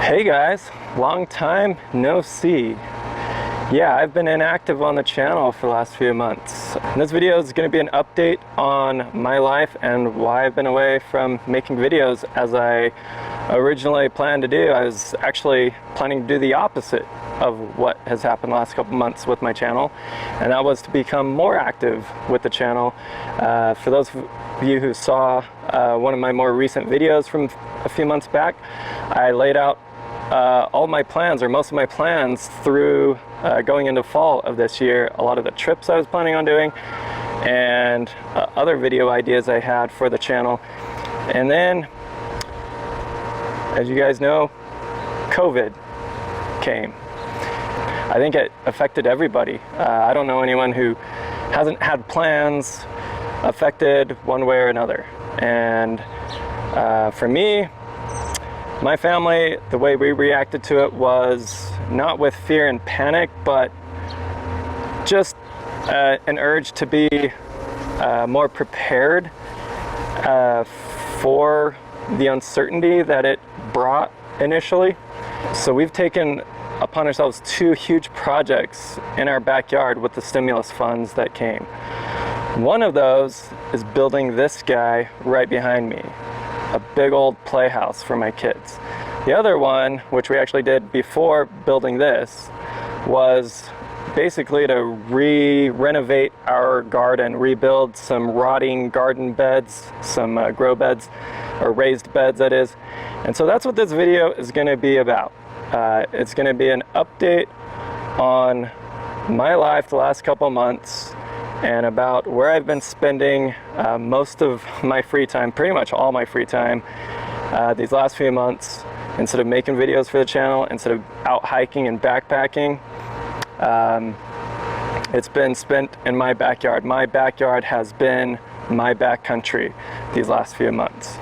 Hey guys, long time no see. Yeah, I've been inactive on the channel for the last few months. And this video is going to be an update on my life and why I've been away from making videos as I originally planned to do. I was actually planning to do the opposite of what has happened the last couple months with my channel, and that was to become more active with the channel. For those of you who saw one of my more recent videos from a few months back, I laid out all my plans, or most of my plans, through going into fall of this year. A lot of the trips I was planning on doing and other video ideas I had for the channel. And then, as you guys know, COVID came. I think it affected everybody. I don't know anyone who hasn't had plans affected one way or another. And for me, my family, the way we reacted to it was not with fear and panic, but just an urge to be more prepared for the uncertainty that it brought initially. So we've taken upon ourselves two huge projects in our backyard with the stimulus funds that came. One of those is building this guy right behind me, a big old playhouse for my kids. The other one, which we actually did before building this, was basically to renovate our garden, rebuild some rotting garden beds, some grow beds, or raised beds that is. And so that's what this video is going to be about. It's going to be an update on my life the last couple months and about where I've been spending most of my free time, pretty much all my free time, these last few months. Instead of making videos for the channel, instead of out hiking and backpacking, it's been spent in my backyard. My backyard has been my backcountry these last few months.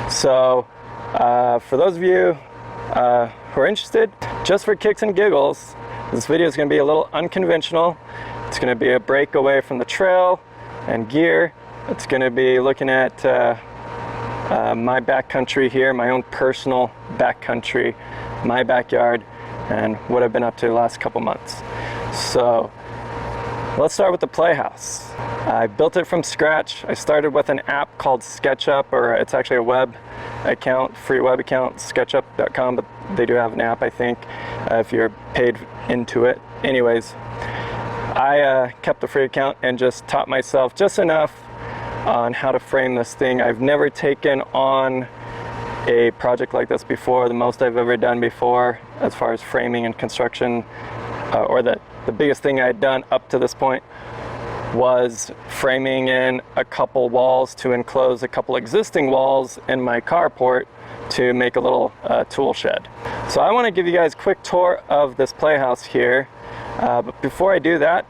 So for those of you who are interested, just for kicks and giggles, this video is going to be a little unconventional. It's going to be a break away from the trail and gear. It's going to be looking at my backcountry here, my own personal backcountry, my backyard, and what I've been up to the last couple months. So let's start with the Playhouse. I built it from scratch. I started with an app called SketchUp, or it's actually a web account, free web account, sketchup.com, but they do have an app, I think, if you're paid into it. Anyways, I kept the free account and just taught myself just enough on how to frame this thing. I've never taken on a project like this before. The most I've ever done before as far as framing and construction, or the biggest thing I had done up to this point, was framing in a couple walls to enclose a couple existing walls in my carport to make a little tool shed. So I want to give you guys a quick tour of this playhouse here, but before I do that,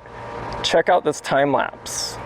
check out this time lapse.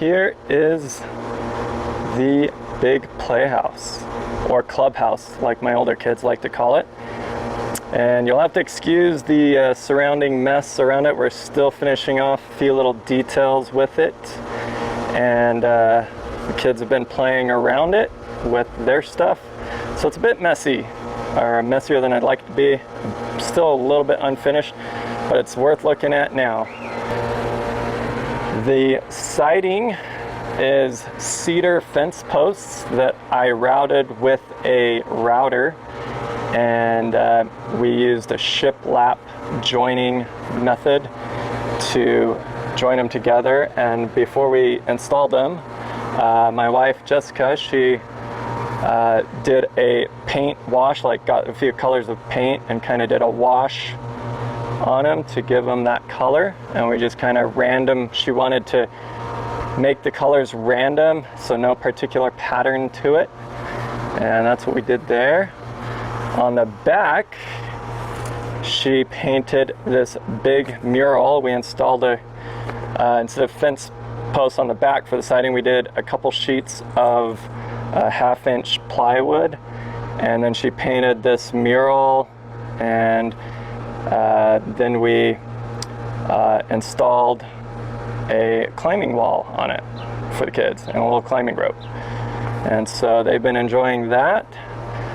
here is the big playhouse, or clubhouse like my older kids like to call it. And you'll have to excuse the surrounding mess around it. We're still finishing off a few little details with it, and the kids have been playing around it with their stuff, so it's a bit messy, or messier than I'd like it to be. Still a little bit unfinished, but it's worth looking at now. The siding is cedar fence posts that I routed with a router, and we used a shiplap joining method to join them together. And before we installed them, my wife Jessica, she did a paint wash, like got a few colors of paint and kind of did a wash on them to give them that color. And we just kind of random, she wanted to make the colors random, so no particular pattern to it, and that's what we did there. On the back, she painted this big mural. We installed a instead of fence posts on the back for the siding, we did a couple sheets of 1/2-inch plywood, and then she painted this mural, and then we installed a climbing wall on it for the kids and a little climbing rope. And so they've been enjoying that.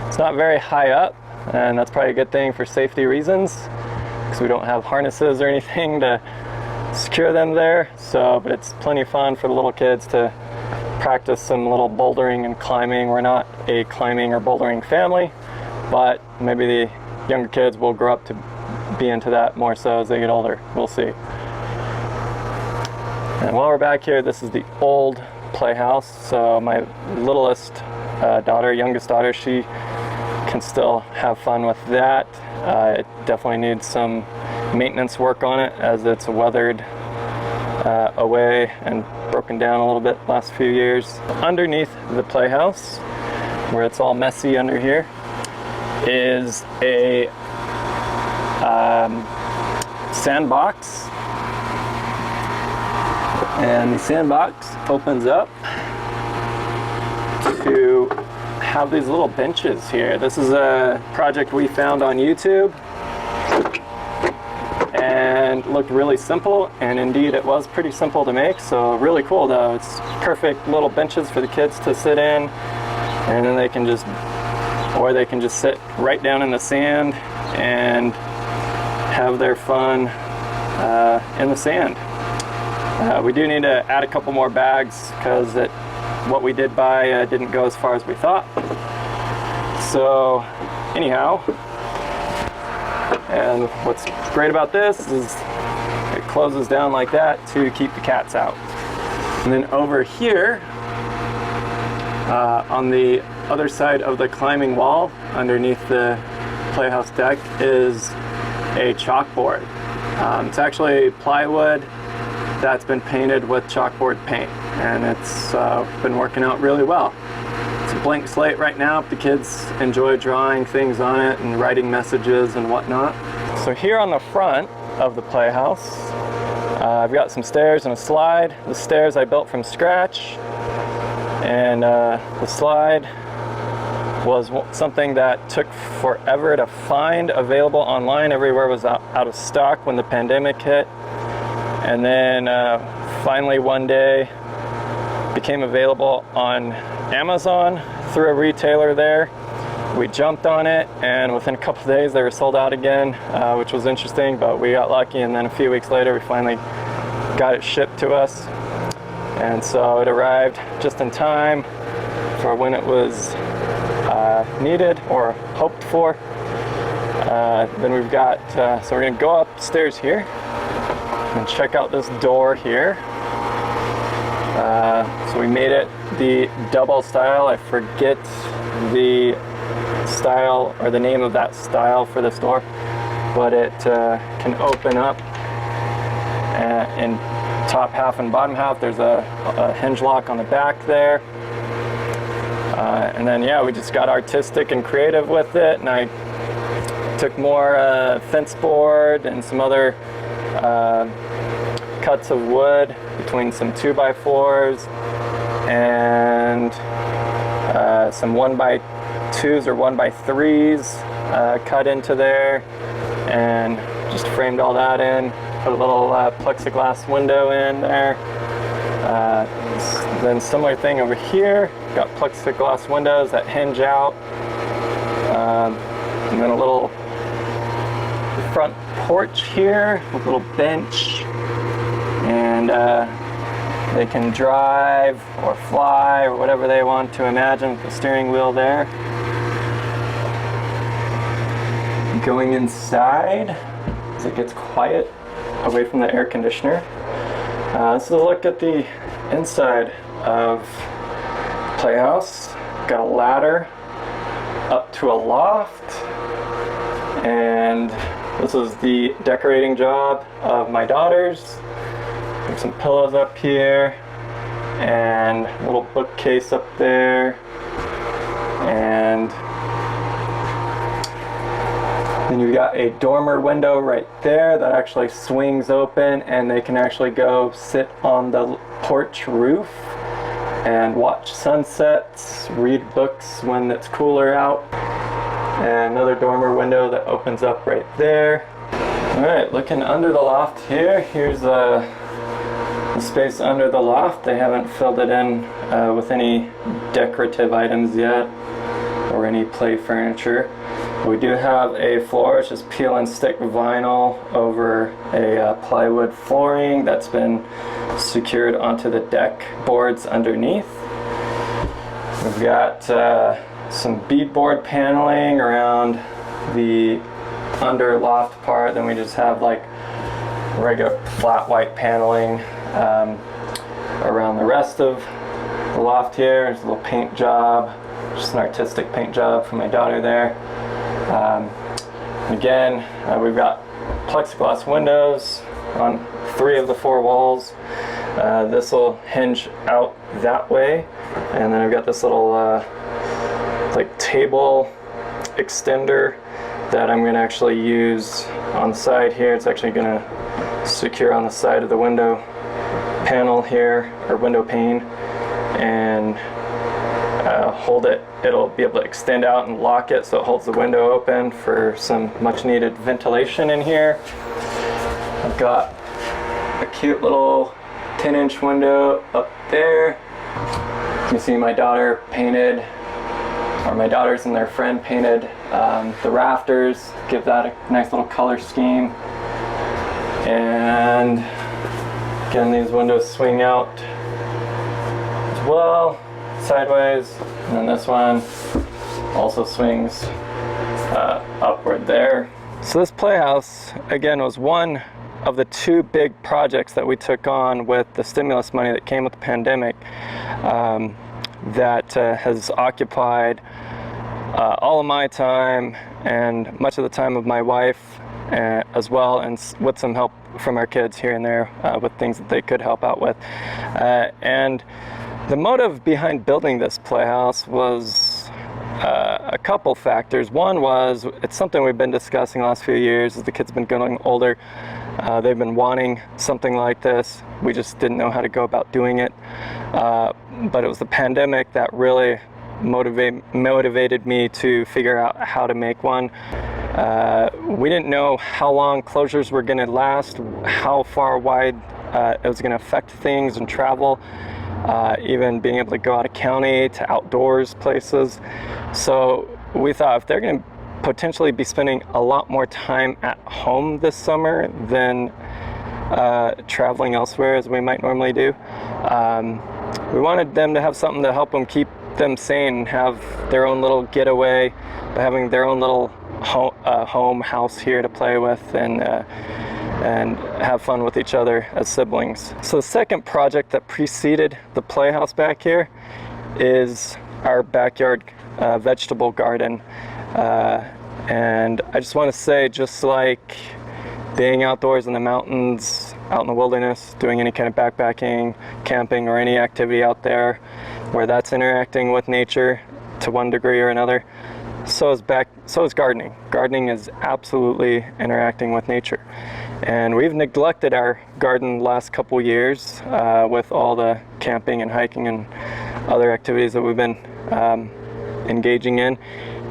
It's not very high up, and that's probably a good thing for safety reasons, because we don't have harnesses or anything to secure them there. So, but it's plenty of fun for the little kids to practice some little bouldering and climbing. We're not a climbing or bouldering family, but maybe the younger kids will grow up to be into that more so as they get older. We'll see. And while we're back here, this is the old playhouse. So my littlest daughter, youngest daughter, she can still have fun with that. It definitely needs some maintenance work on it, as it's weathered away and broken down a little bit the last few years. Underneath the playhouse, where it's all messy under here, is a sandbox. And the sandbox opens up to have these little benches here. This is a project we found on YouTube and looked really simple, and indeed it was pretty simple to make. So really cool though. It's perfect little benches for the kids to sit in, and then they can just sit right down in the sand and have their fun in the sand. We do need to add a couple more bags, because what we did buy didn't go as far as we thought. So anyhow, and what's great about this is it closes down like that to keep the cats out. And then over here, on the other side of the climbing wall, underneath the playhouse deck, is a chalkboard. It's actually plywood that's been painted with chalkboard paint, and it's been working out really well. It's a blank slate right now, but the kids enjoy drawing things on it and writing messages and whatnot. So here on the front of the playhouse, I've got some stairs and a slide. The stairs I built from scratch, and the slide was something that took forever to find available online. Everywhere was out of stock when the pandemic hit. And then finally one day became available on Amazon through a retailer there. We jumped on it, and within a couple of days they were sold out again, which was interesting, but we got lucky, and then a few weeks later we finally got it shipped to us. And so it arrived just in time for when it was needed or hoped for. Then we've got, so we're gonna go upstairs here and check out this door here. So we made it the double style. I forget the style or the name of that style for this door, but it can open up in top half and bottom half. There's a hinge lock on the back there. And then yeah, we just got artistic and creative with it, and I took more fence board and some other cuts of wood. The between some 2x4s and some 1x2s or 1x3s cut into there, and just framed all that in. Put a little plexiglass window in there. Then similar thing over here. Got plexiglass windows that hinge out. And then a little front porch here with a little bench. And they can drive or fly or whatever they want to imagine with the steering wheel there. Going inside as it gets quiet away from the air conditioner. This is a look at the inside of Playhouse. Got a ladder up to a loft, and this is the decorating job of my daughters. There's some pillows up here and a little bookcase up there, and then you've got a dormer window right there that actually swings open, and they can actually go sit on the porch roof and watch sunsets, read books when it's cooler out. And another dormer window that opens up right there. Alright, looking under the loft here, here's the space under the loft. They haven't filled it in with any decorative items yet or any play furniture. We do have a floor. It's just peel and stick vinyl over a plywood flooring that's been secured onto the deck boards underneath. We've got some beadboard paneling around the under loft part. Then we just have like regular flat white paneling around the rest of the loft here. There's a little paint job, just an artistic paint job for my daughter there. Again, we've got plexiglass windows on 3 of the 4 walls. This will hinge out that way, and then I've got this little like table extender that I'm going to actually use on the side here. It's actually going to secure on the side of the window panel here, or window pane, and hold it. It'll be able to extend out and lock it so it holds the window open for some much needed ventilation in here. I've got a cute little 10-inch window up there. You can see my daughter painted, or my daughters and their friend painted the rafters, give that a nice little color scheme. And again, these windows swing out as well, sideways, and then this one also swings upward there. So this playhouse, again, was one of the 2 big projects that we took on with the stimulus money that came with the pandemic, that has occupied all of my time and much of the time of my wife as well, and with some help from our kids here and there with things that they could help out with. And the motive behind building this playhouse was a couple factors. One was, it's something we've been discussing the last few years as the kids have been getting older. They've been wanting something like this. We just didn't know how to go about doing it. But it was the pandemic that really motivated me to figure out how to make one. We didn't know how long closures were going to last, how far wide it was going to affect things and travel. Even being able to go out of county to outdoors places. So we thought, if they're going to potentially be spending a lot more time at home this summer than traveling elsewhere as we might normally do, we wanted them to have something to help them keep them sane and have their own little getaway by having their own little house here to play with and have fun with each other as siblings. So the second project that preceded the playhouse back here is our backyard vegetable garden. And I just want to say, just like being outdoors in the mountains, out in the wilderness, doing any kind of backpacking, camping, or any activity out there where that's interacting with nature to one degree or another, so is gardening. Gardening is absolutely interacting with nature. And we've neglected our garden the last couple years with all the camping and hiking and other activities that we've been engaging in.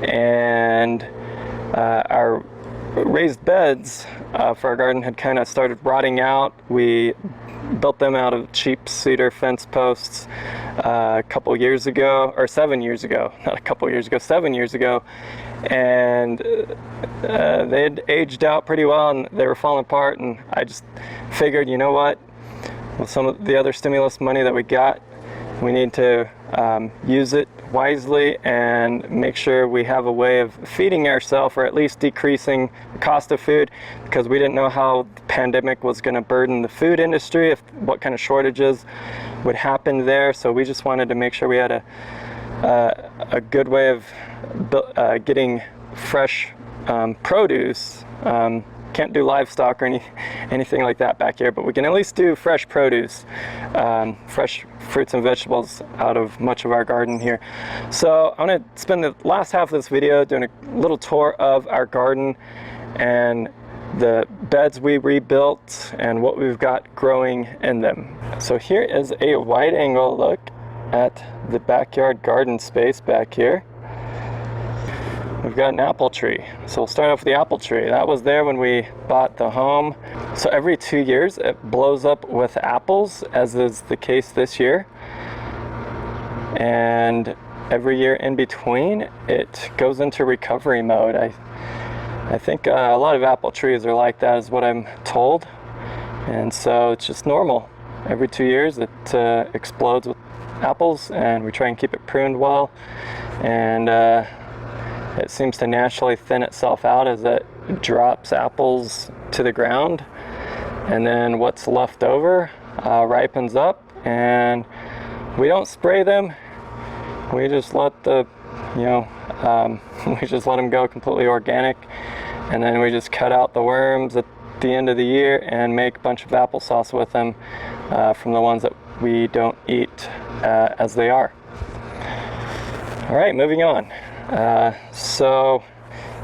And our raised beds for our garden had kind of started rotting out. We built them out of cheap cedar fence posts a couple years ago, or 7 years ago, not a couple years ago, 7 years ago. And they had aged out pretty well and they were falling apart, and I just figured, you know what, with some of the other stimulus money that we got, we need to use it wisely and make sure we have a way of feeding ourselves, or at least decreasing the cost of food, because we didn't know how the pandemic was going to burden the food industry, what kind of shortages would happen there. So we just wanted to make sure we had a good way of getting fresh produce. Can't do livestock or anything like that back here, but we can at least do fresh produce, fresh fruits and vegetables out of much of our garden here. So I'm going to spend the last half of this video doing a little tour of our garden and the beds we rebuilt and what we've got growing in them. So here is a wide angle look at the backyard garden space back here. We've got an apple tree. So we'll start off with the apple tree. That was there when we bought the home. So every 2 years it blows up with apples, as is the case this year. And every year in between it goes into recovery mode. I think a lot of apple trees are like that, is what I'm told. And so it's just normal. Every 2 years it explodes with apples, and we try and keep it pruned well. And it seems to naturally thin itself out as it drops apples to the ground, and then what's left over ripens up, and we don't spray them. We just let the, we just let them go completely organic, and then we just cut out the worms at the end of the year and make a bunch of applesauce with them from the ones that we don't eat as they are. All right, moving on. So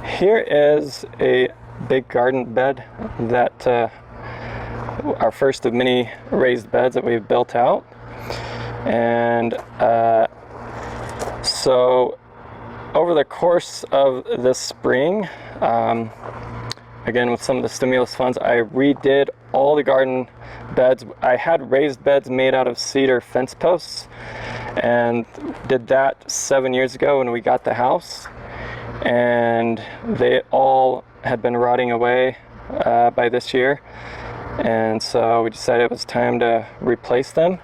here is a big garden bed that our first of many raised beds that we've built out. And so over the course of this spring, again with some of the stimulus funds, I redid all the garden beds. I had raised beds made out of cedar fence posts, and did that 7 years ago when we got the house, and they all had been rotting away by this year, and so we decided it was time to replace them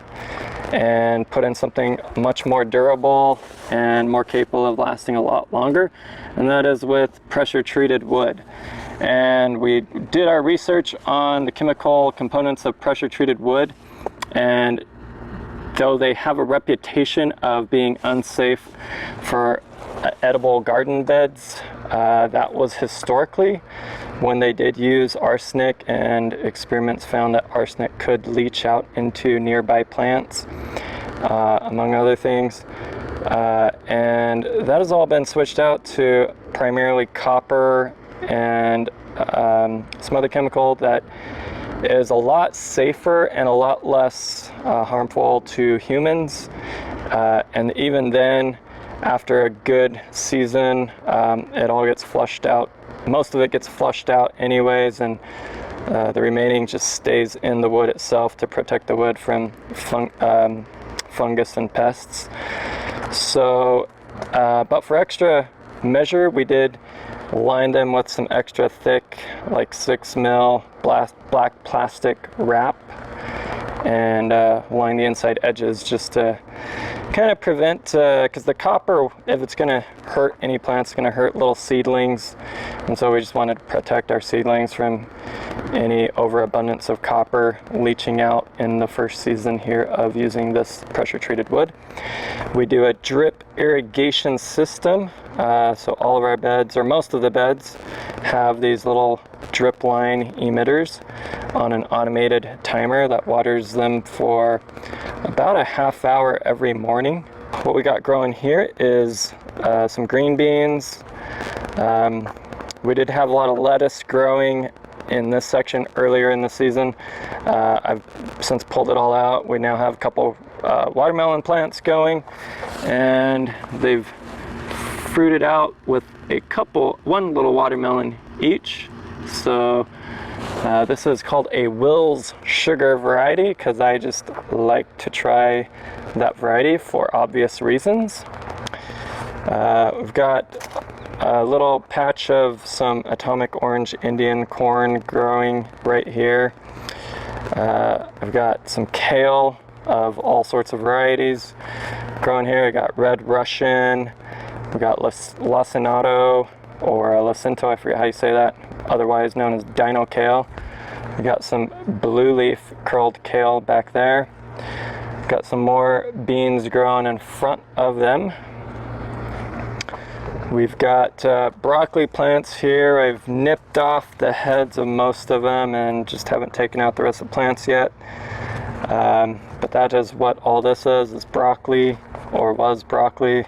and put in something much more durable and more capable of lasting a lot longer, and that is with pressure treated wood. And we did our research on the chemical components of pressure treated wood, and though they have a reputation of being unsafe for edible garden beds, that was historically when they did use arsenic, and experiments found that arsenic could leach out into nearby plants, among other things. And that has all been switched out to primarily copper and some other chemical that is a lot safer and a lot less harmful to humans. And even then, after a good season, it all gets flushed out. Most of it gets flushed out anyways, and the remaining just stays in the wood itself to protect the wood from fungus and pests. So, but for extra measure, we did line them with some extra thick, like 6 mil black plastic wrap, and line the inside edges just to kind of prevent, because the copper, if it's going to hurt any plants, it's going to hurt little seedlings, and so we just wanted to protect our seedlings from any overabundance of copper leaching out in the first season here of using this pressure treated wood. We do a drip irrigation system, so all of our beds, or most of the beds, have these little drip line emitters on an automated timer that waters them for about a half hour every morning. What we got growing here is some green beans, We did have a lot of lettuce growing in this section earlier in the season. I've since pulled it all out. We now have a couple watermelon plants going, and they've fruited out with one little watermelon each. So this is called a Will's Sugar variety because I just like to try that variety for obvious reasons. We've got a little patch of some atomic orange Indian corn growing right here. I've got some kale of all sorts of varieties growing here. I got red Russian, we got lacinato or lacinto, I forget how you say that, otherwise known as dino kale. We got some blue leaf curled kale back there. Got some more beans growing in front of them. We've got broccoli plants here. I've nipped off the heads of most of them and just haven't taken out the rest of the plants yet. But that is what all this is broccoli, or was broccoli.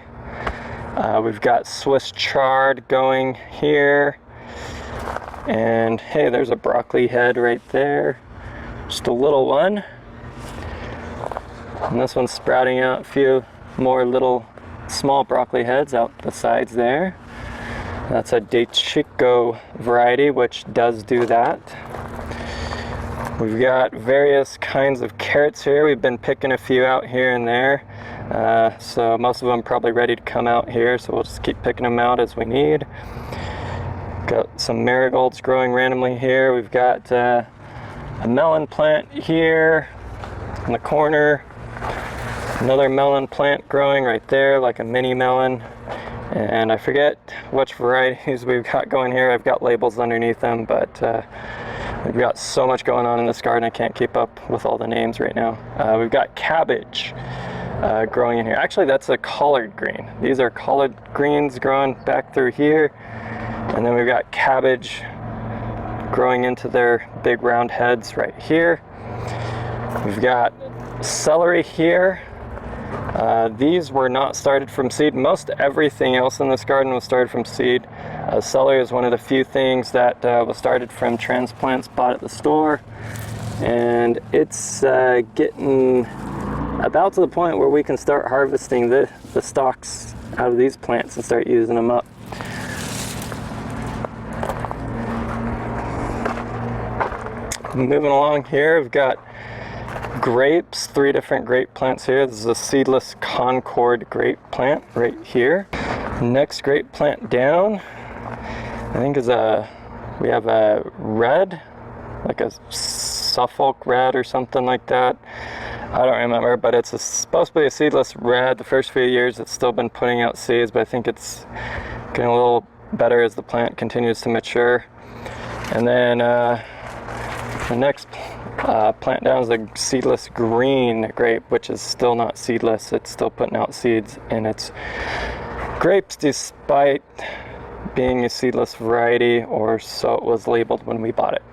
We've got Swiss chard going here. And hey, there's a broccoli head right there. Just a little one. And this one's sprouting out a few more little small broccoli heads out the sides there. That's a De Chico variety, which does do that. We've got various kinds of carrots here. We've been picking a few out here and there. So most of them probably ready to come out here, so we'll just keep picking them out as we need. Got some marigolds growing randomly here. We've got a melon plant here in the corner. Another melon plant growing right there, like a mini melon. And I forget which varieties we've got going here. I've got labels underneath them, but we've got so much going on in this garden I can't keep up with all the names right now. We've got cabbage growing in here. Actually, that's a collard green. These are collard greens growing back through here. And then we've got cabbage growing into their big round heads right here. We've got celery here. These were not started from seed. Most everything else in this garden was started from seed. Celery is one of the few things that was started from transplants bought at the store. And it's getting about to the point where we can start harvesting the stalks out of these plants and start using them up. Moving along here, we've got grapes, 3 different grape plants here. This is a seedless Concord grape plant right here. Next grape plant down, I think we have a red, like a Suffolk red or something like that. I don't remember, but it's supposed to be a seedless red. The first few years it's still been putting out seeds, but I think it's getting a little better as the plant continues to mature. And then the next plant down is a seedless green grape, which is still not seedless. It's still putting out seeds in its grapes despite being a seedless variety, or so it was labeled when we bought it.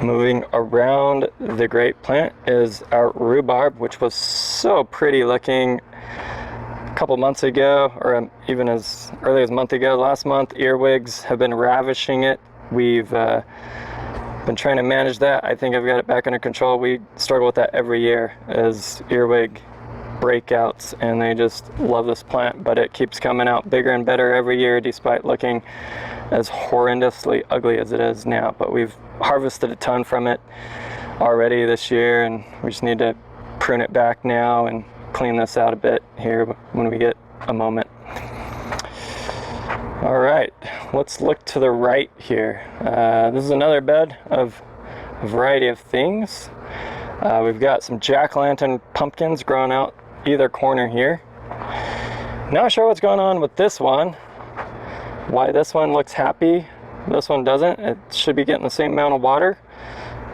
Moving around the grape plant is our rhubarb, which was so pretty looking a couple months ago, or even as early as a month ago. Last month, earwigs have been ravishing it. We've been trying to manage that. I think I've got it back under control. We struggle with that every year as earwig breakouts, and they just love this plant, but it keeps coming out bigger and better every year despite looking as horrendously ugly as it is now. But we've harvested a ton from it already this year, and we just need to prune it back now and clean this out a bit here when we get a moment. All right, let's look to the right here. This is another bed of a variety of things. We've got some jack-o'-lantern pumpkins growing out either corner here. Not sure what's going on with this one. Why this one looks happy, this one doesn't. It should be getting the same amount of water,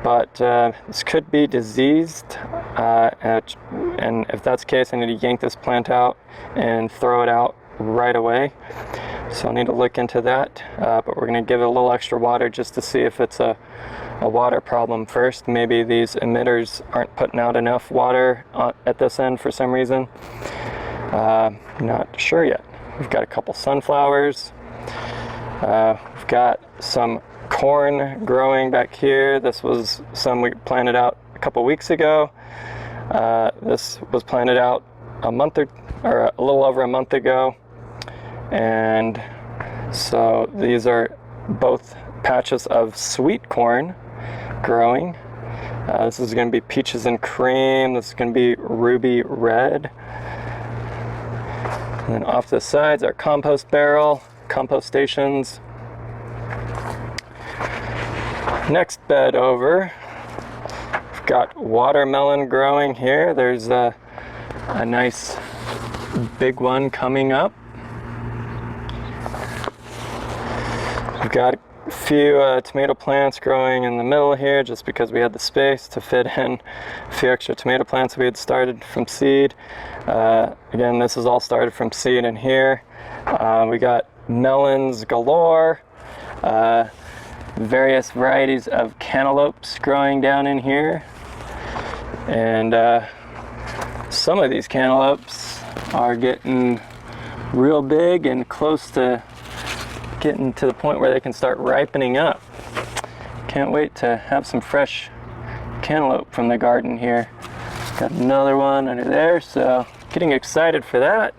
but this could be diseased. And if that's the case, I need to yank this plant out and throw it out right away. So I need to look into that, but we're going to give it a little extra water just to see if it's a water problem first. Maybe these emitters aren't putting out enough water at this end for some reason. Not sure yet. We've got a couple sunflowers. We've got some corn growing back here. This was some we planted out a couple weeks ago. This was planted out a little over a month ago. And so these are both patches of sweet corn growing. This is going to be peaches and cream. This is going to be ruby red. And then off to the sides, our compost barrel, compost stations. Next bed over, we've got watermelon growing here. There's a nice big one coming up. We've got a few tomato plants growing in the middle here just because we had the space to fit in a few extra tomato plants we had started from seed. Again, this is all started from seed in here. We got melons galore, various varieties of cantaloupes growing down in here. And some of these cantaloupes are getting real big and close to getting to the point where they can start ripening up. Can't wait to have some fresh cantaloupe from the garden here. Got another one under there, so getting excited for that.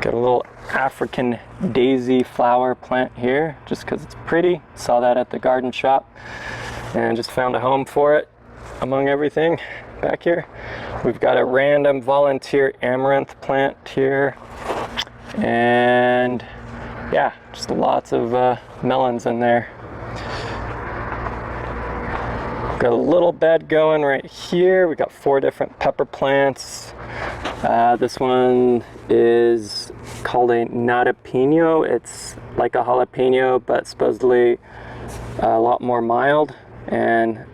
Got a little African daisy flower plant here just because it's pretty. Saw that at the garden shop and just found a home for it among everything back here. We've got a random volunteer amaranth plant here. And yeah, just lots of melons in there. Got a little bed going right here. We got 4 different pepper plants. This one is called a natapino. It's like a jalapeno, but supposedly a lot more mild. And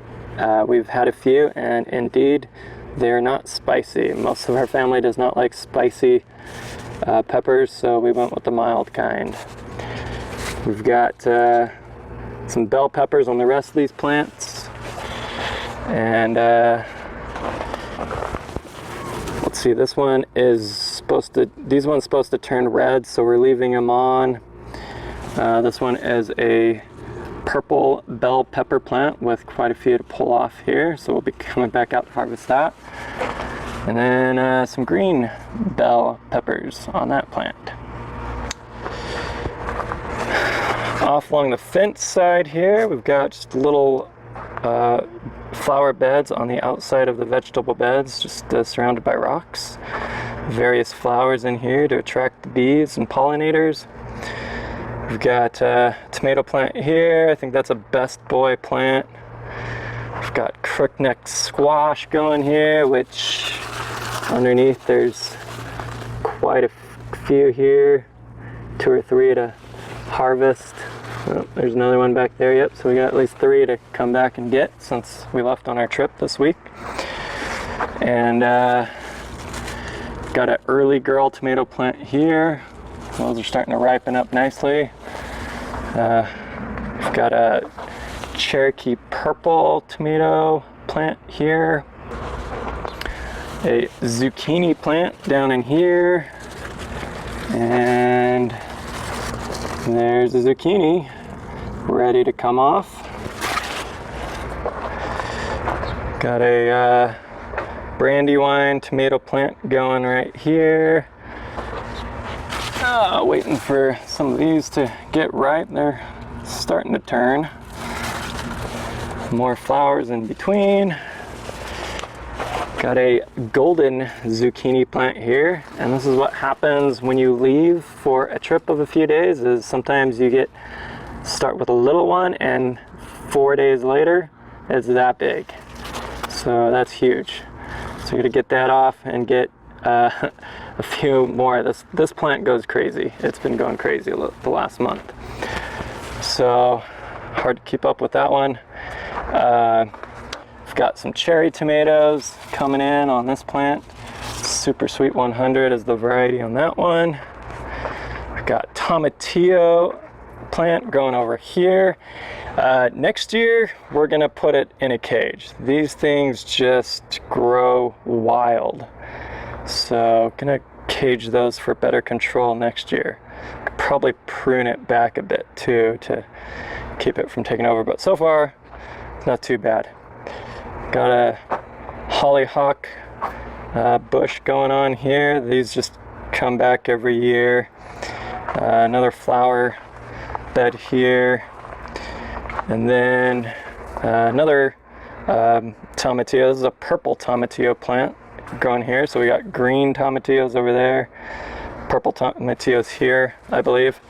we've had a few, and indeed, they're not spicy. Most of our family does not like spicy peppers, so we went with the mild kind. We've got some bell peppers on the rest of these plants, and let's see, these ones supposed to turn red, so we're leaving them on. This one is a purple bell pepper plant with quite a few to pull off here, so we'll be coming back out to harvest that. And then some green bell peppers on that plant. Off along the fence side here, we've got just little flower beds on the outside of the vegetable beds, just surrounded by rocks. Various flowers in here to attract the bees and pollinators. We've got a tomato plant here. I think that's a best boy plant. We've got crookneck squash going here, which underneath there's quite a few here, 2 or 3 to harvest. Oh, there's another one back there. Yep, so we got at least 3 to come back and get since we left on our trip this week. And got an early girl tomato plant here. Those are starting to ripen up nicely. We've got a Cherokee purple tomato plant here. A zucchini plant down in here. And there's a zucchini ready to come off. Got a Brandywine tomato plant going right here. Waiting for some of these to get ripe. They're starting to turn. More flowers in between. Got a golden zucchini plant here, and this is what happens when you leave for a trip of a few days. Is sometimes you start with a little one, and 4 days later it's that big. So that's huge. So you got to get that off and get a few more. This plant goes crazy. It's been going crazy the last month. So hard to keep up with that one. We've got some cherry tomatoes coming in on this plant. Super Sweet 100 is the variety on that one. We've got tomatillo plant growing over here. Next year, we're gonna put it in a cage. These things just grow wild. So gonna cage those for better control next year. Could probably prune it back a bit too to keep it from taking over, but so far it's not too bad. Got a Hollyhock bush going on here. These just come back every year. Another flower bed here, and then another tomatillo. This is a purple tomatillo plant growing here. So we got green tomatillos over there, purple tomatillos here, I believe.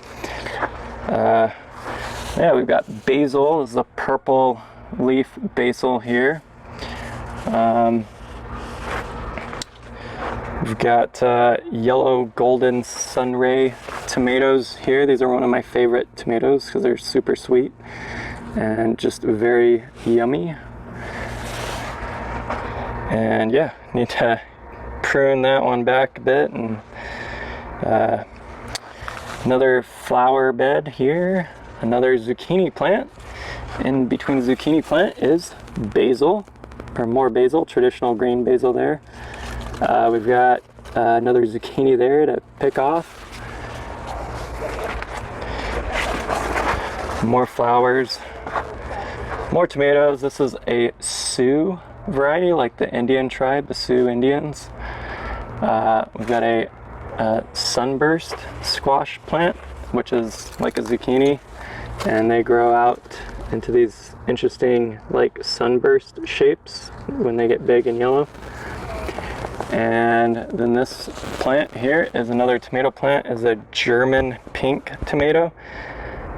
Yeah, we've got basil. This is a purple leaf basil here. We've got yellow golden sunray tomatoes here. These are one of my favorite tomatoes because they're super sweet and just very yummy. And yeah, need to prune that one back a bit. And another flower bed here, another zucchini plant. In between the zucchini plant is basil, or more basil, traditional green basil there. We've got another zucchini there to pick off. More flowers, more tomatoes. This is a Sioux variety, like the Indian tribe, the Sioux Indians. We've got a Sunburst Squash plant, which is like a zucchini, and they grow out into these interesting like sunburst shapes when they get big and yellow. And then this plant here is another tomato plant, is a German pink tomato.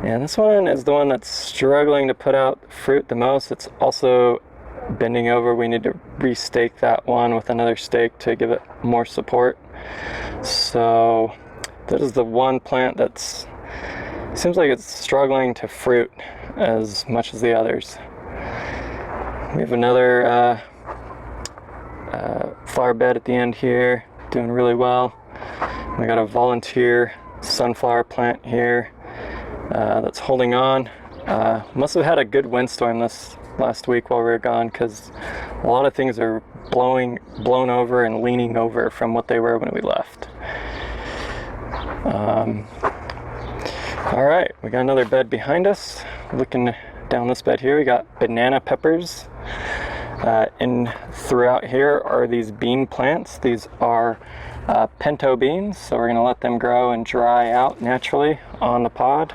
And this one is the one that's struggling to put out fruit the most. It's also bending over. We need to restake that one with another stake to give it more support. So that is the one plant that's seems like it's struggling to fruit as much as the others. We have another flower bed at the end here, doing really well. We got a volunteer sunflower plant here that's holding on. Must have had a good windstorm this last week while we were gone, because a lot of things are blown over and leaning over from what they were when we left. All right, we got another bed behind us. Looking down this bed here, we got banana peppers. Throughout here are these bean plants. These are pinto beans, so we're going to let them grow and dry out naturally on the pod.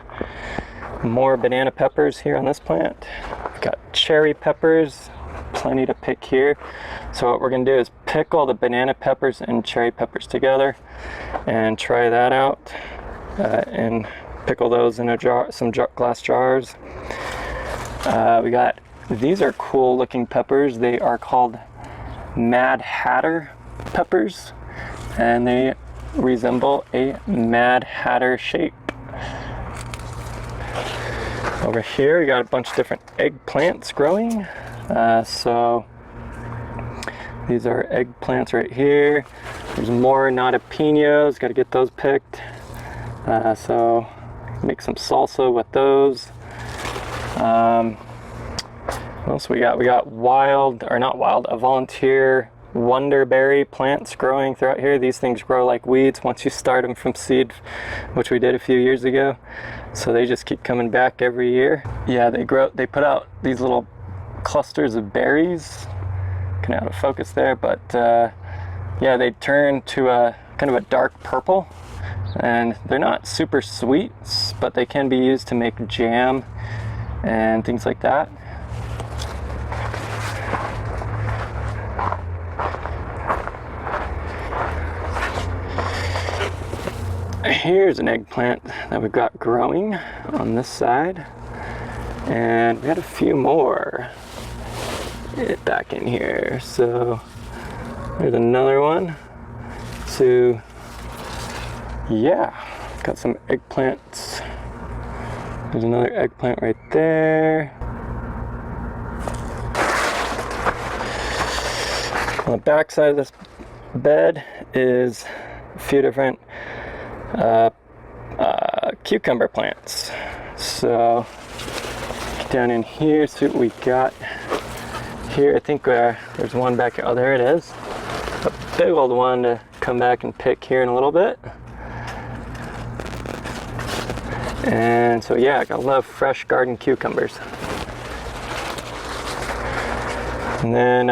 More banana peppers here on this plant. We've got cherry peppers, plenty to pick here. So what we're going to do is pick all the banana peppers and cherry peppers together and try that out, and pickle those in a jar, some glass jars. We got, these are cool looking peppers. They are called Mad Hatter peppers, and they resemble a Mad Hatter shape. Over here we got a bunch of different eggplants growing. So these are eggplants right here. There's more nadapinos, got to get those picked. So make some salsa with those. What else we got? We got a volunteer wonderberry plants growing throughout here. These things grow like weeds once you start them from seed, which we did a few years ago. So they just keep coming back every year. Yeah, they put out these little clusters of berries. Kind of out of focus there, but yeah, they turn to a kind of a dark purple, and they're not super sweet, but they can be used to make jam and things like that. Here's an eggplant that we've got growing on this side, and we had a few more back in here. So there's another one. So yeah, got some eggplants. There's another eggplant right there. On the back side of this bed is a few different cucumber plants. So get down in here, see what we got here. I think there's one back here. Oh, there it is. A big old one to come back and pick here in a little bit. And so yeah, I gotta love fresh garden cucumbers. And then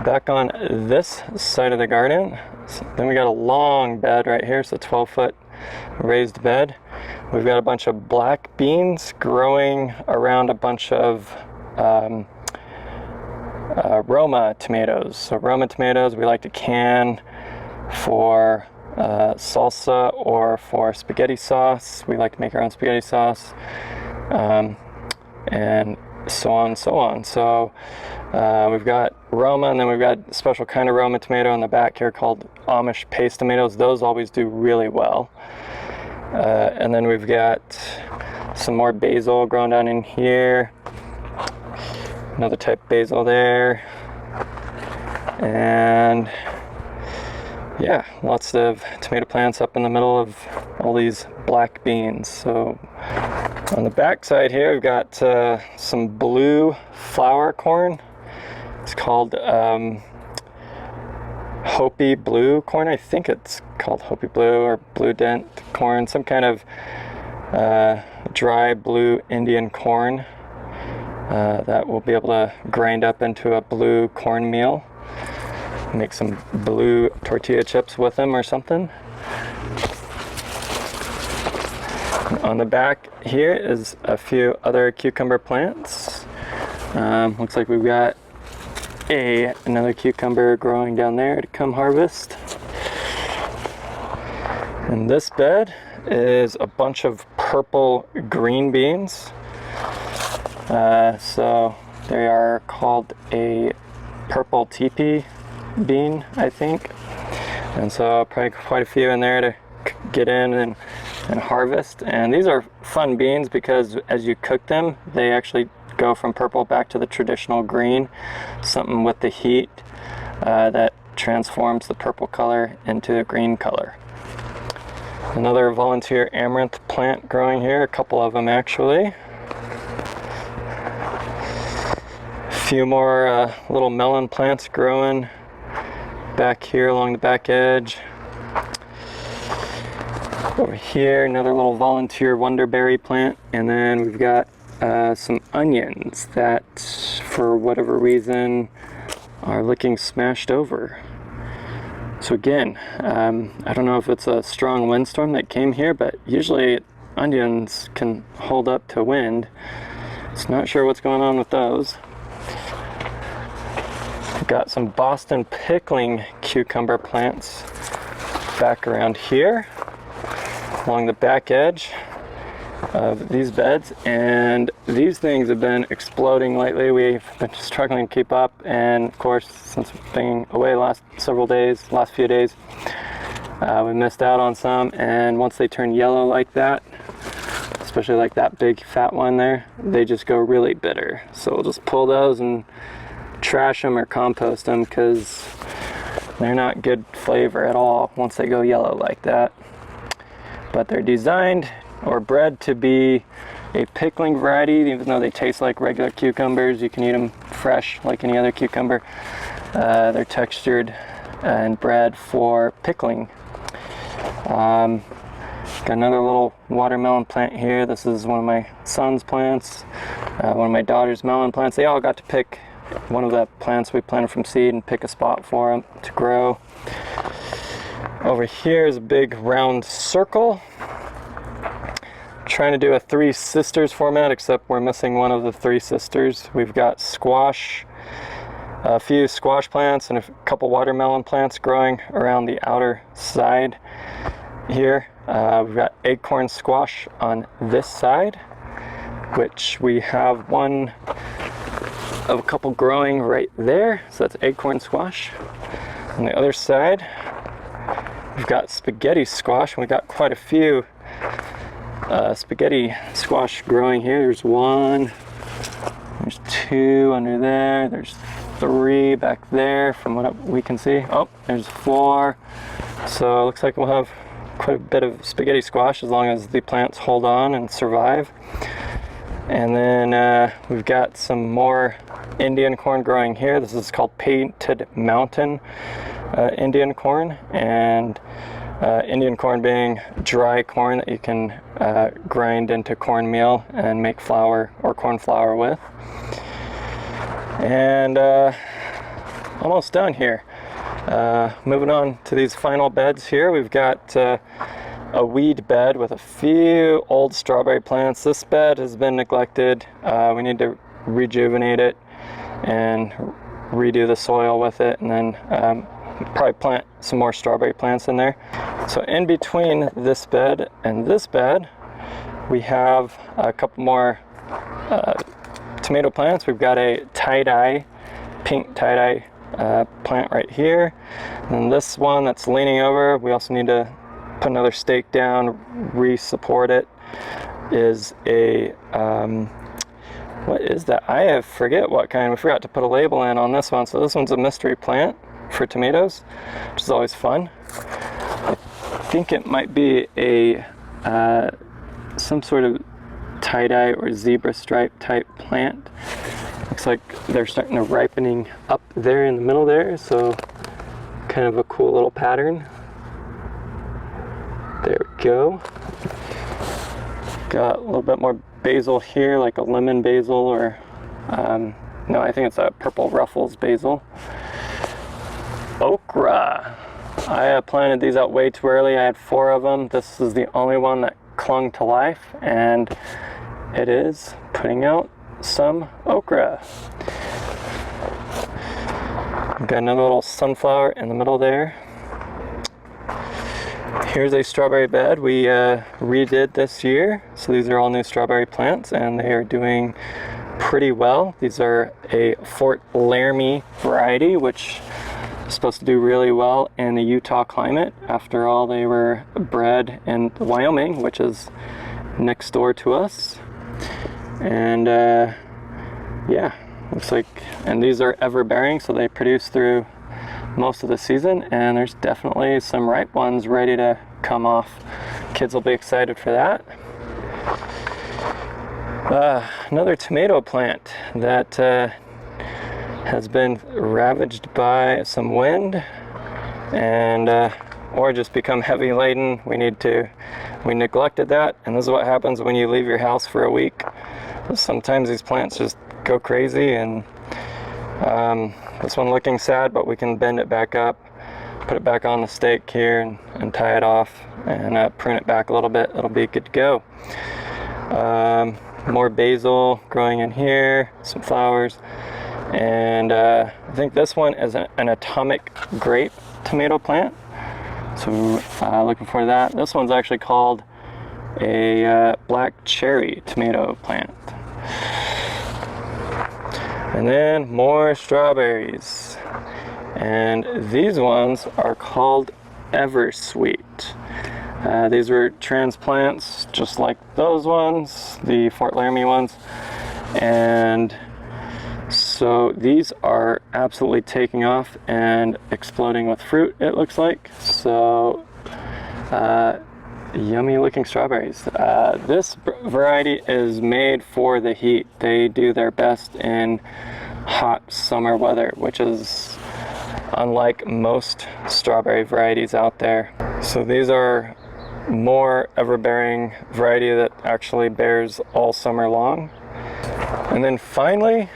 back on this side of the garden, then we got a long bed right here, so 12-foot raised bed. We've got a bunch of black beans growing around a bunch of Roma tomatoes. So Roma tomatoes we like to can for salsa or for spaghetti sauce. We like to make our own spaghetti sauce, and so on and so on. So we've got Roma, and then we've got a special kind of Roma tomato in the back here called Amish paste tomatoes. Those always do really well. And then we've got some more basil growing down in here. Another type of basil there. And yeah, lots of tomato plants up in the middle of all these black beans. So on the back side here, we've got some blue flower corn. It's called Hopi blue corn. I think it's called Hopi blue or blue dent corn, some kind of dry blue Indian corn that we'll be able to grind up into a blue cornmeal. Make some blue tortilla chips with them or something. On the back here is a few other cucumber plants. Looks like we've got another cucumber growing down there to come harvest. And this bed is a bunch of purple green beans. So they are called a purple Tipi bean, I think. And so probably quite a few in there to get in and harvest. And these are fun beans because as you cook them, they actually go from purple back to the traditional green, something with the heat that transforms the purple color into a green color. Another volunteer amaranth plant growing here, a couple of them actually. A few more little melon plants growing back here along the back edge. Over here, another little volunteer wonderberry plant, and then we've got some onions that, for whatever reason, are looking smashed over. So again, I don't know if it's a strong windstorm that came here, but usually onions can hold up to wind. So not sure what's going on with those. We've got some Boston pickling cucumber plants back around here along the back edge of these beds, and these things have been exploding lately. We've been struggling to keep up, and of course, since being away last few days, we missed out on some. And once they turn yellow like that, especially like that big fat one there, they just go really bitter. So we'll just pull those and trash them or compost them because they're not good flavor at all once they go yellow like that. But they're designed or bred to be a pickling variety. Even though they taste like regular cucumbers, you can eat them fresh like any other cucumber. They're textured and bred for pickling. Got another little watermelon plant here. This is one of my son's plants, one of my daughter's melon plants. They all got to pick one of the plants we planted from seed and pick a spot for them to grow. Over here is a big round circle. Trying to do a Three Sisters format, except we're missing one of the Three Sisters. We've got squash, a few squash plants, and a couple watermelon plants growing around the outer side here. We've got acorn squash on this side, which we have one of a couple growing right there. So that's acorn squash. On the other side, we've got spaghetti squash, and we've got quite a few spaghetti squash growing here. There's one, there's two under there, there's three back there from what we can see. Oh, there's four. So it looks like we'll have quite a bit of spaghetti squash as long as the plants hold on and survive. And then we've got some more Indian corn growing here. This is called Painted Mountain Indian corn, and Indian corn being dry corn that you can grind into cornmeal and make flour or corn flour with. And almost done here. Moving on to these final beds here, we've got a weed bed with a few old strawberry plants. This bed has been neglected. We need to rejuvenate it and redo the soil with it, and then probably plant some more strawberry plants in there. So in between this bed and this bed, we have a couple more tomato plants. We've got a tie-dye, pink tie-dye plant right here, and this one that's leaning over, we also need to put another stake down, re-support it, is a what is that? I forget what kind. We forgot to put a label in on this one. So this one's a mystery plant for tomatoes, which is always fun. I think it might be a some sort of tie-dye or zebra stripe type plant. Looks like they're starting to ripening up there in the middle there, so kind of a cool little pattern. There we go. Got a little bit more basil here, like a lemon basil, or no, I think it's a purple ruffles basil. Okra. I planted these out way too early. I had 4 of them. This is the only one that clung to life, and it is putting out some okra. Got another little sunflower in the middle there. Here's a strawberry bed we redid this year. So these are all new strawberry plants, and they are doing pretty well. These are a Fort Laramie variety, which is supposed to do really well in the Utah climate. After all, they were bred in Wyoming, which is next door to us. And yeah, looks like, and these are ever bearing, so they produce through most of the season, and there's definitely some ripe ones ready to come off. Kids will be excited for that. Another tomato plant that has been ravaged by some wind and or just become heavy laden. We neglected that, and this is what happens when you leave your house for a week. Sometimes these plants just go crazy, and this one looking sad, but we can bend it back up, put it back on the stake here, and tie it off, and prune it back a little bit. It'll be good to go. More basil growing in here, some flowers, and I think this one is an atomic grape tomato plant. So looking for that. This one's actually called a black cherry tomato plant. And then more strawberries, and these ones are called Eversweet. These were transplants just like those ones, the Fort Laramie ones, and so these are absolutely taking off and exploding with fruit, it looks like. So yummy looking strawberries. This variety is made for the heat. They do their best in hot summer weather, which is unlike most strawberry varieties out there. So these are more ever-bearing variety that actually bears all summer long. And then finally,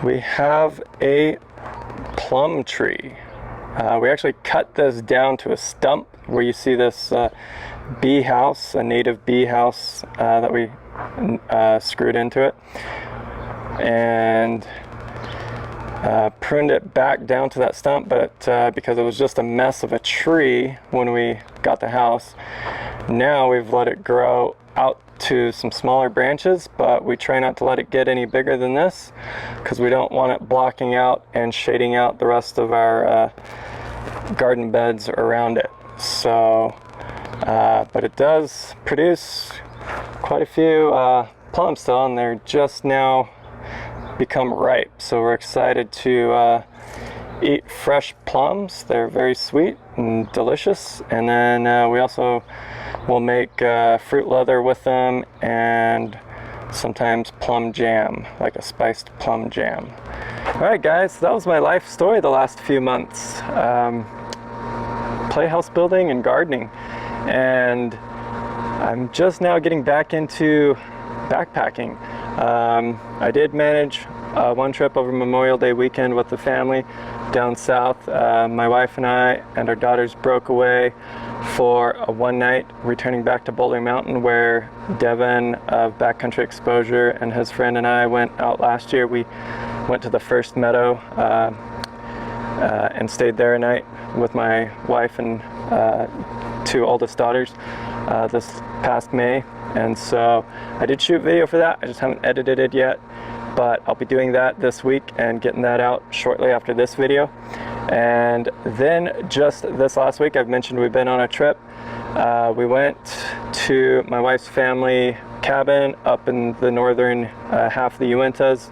we have a plum tree. We actually cut this down to a stump where you see this bee house, a native bee house that we screwed into it, and pruned it back down to that stump, but because it was just a mess of a tree when we got the house, now we've let it grow out to some smaller branches, but we try not to let it get any bigger than this because we don't want it blocking out and shading out the rest of our garden beds around it. So but it does produce quite a few plums still, and they're just now become ripe, so we're excited to eat fresh plums. They're very sweet and delicious, and then we also will make fruit leather with them and sometimes plum jam, like a spiced plum jam. Alright guys, that was my life story the last few months. Playhouse building and gardening. And I'm just now getting back into backpacking. I did manage one trip over Memorial Day weekend with the family down south. My wife and I and our daughters broke away for a one night, returning back to Boulder Mountain, where Devin of BACKcountry Exposure and his friend and I went out last year. We went to the first meadow and stayed there a night with my wife and two oldest daughters this past May. And so I did shoot video for that. I just haven't edited it yet, but I'll be doing that this week and getting that out shortly after this video. And then just this last week, I've mentioned we've been on a trip. We went to my wife's family cabin up in the northern half of the Uintas,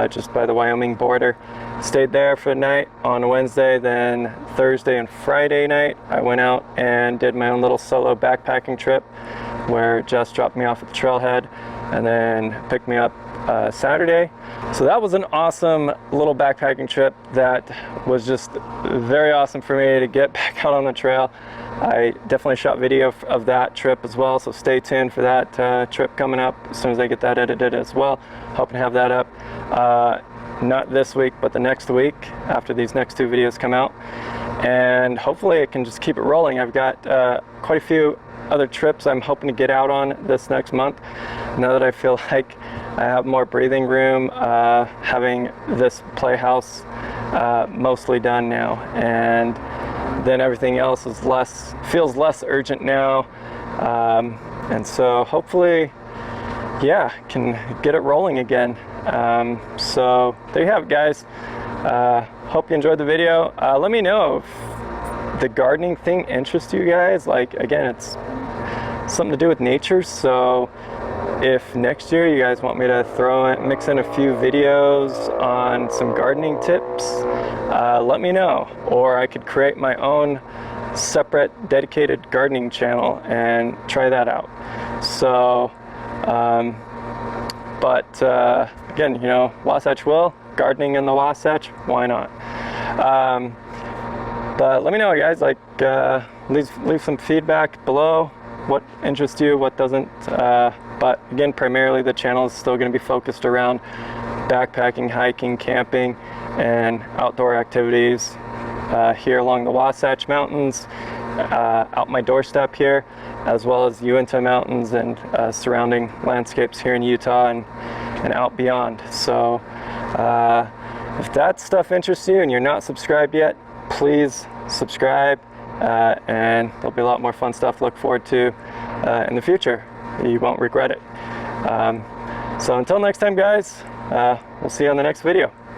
just by the Wyoming border. Stayed there for the night on Wednesday. Then Thursday and Friday night, I went out and did my own little solo backpacking trip, where Jess dropped me off at the trailhead and then picked me up Saturday. So that was an awesome little backpacking trip. That was just very awesome for me to get back out on the trail. I definitely shot video of that trip as well, so stay tuned for that trip coming up as soon as I get that edited as well. Hoping to have that up not this week, but the next week after these next two videos come out. And hopefully I can just keep it rolling. I've got quite a few other trips I'm hoping to get out on this next month, now that I feel like I have more breathing room, having this Playhouse mostly done now, and then everything else is feels less urgent now, and so hopefully, yeah, can get it rolling again. So there you have it, guys. Hope you enjoyed the video. Let me know if the gardening thing interests you guys. Like, again, it's something to do with nature, so if next year you guys want me to mix in a few videos on some gardening tips, let me know. Or I could create my own separate dedicated gardening channel and try that out. So again, you know, Wasatch Will, gardening in the Wasatch, why not? But let me know, guys, like, leave some feedback below, what interests you, what doesn't. But again, primarily the channel is still going to be focused around backpacking, hiking, camping, and outdoor activities here along the Wasatch Mountains, out my doorstep here, as well as Uinta Mountains and surrounding landscapes here in Utah and out beyond. So if that stuff interests you and you're not subscribed yet, please subscribe, and there'll be a lot more fun stuff to look forward to in the future. You won't regret it. So until next time, guys, we'll see you on the next video.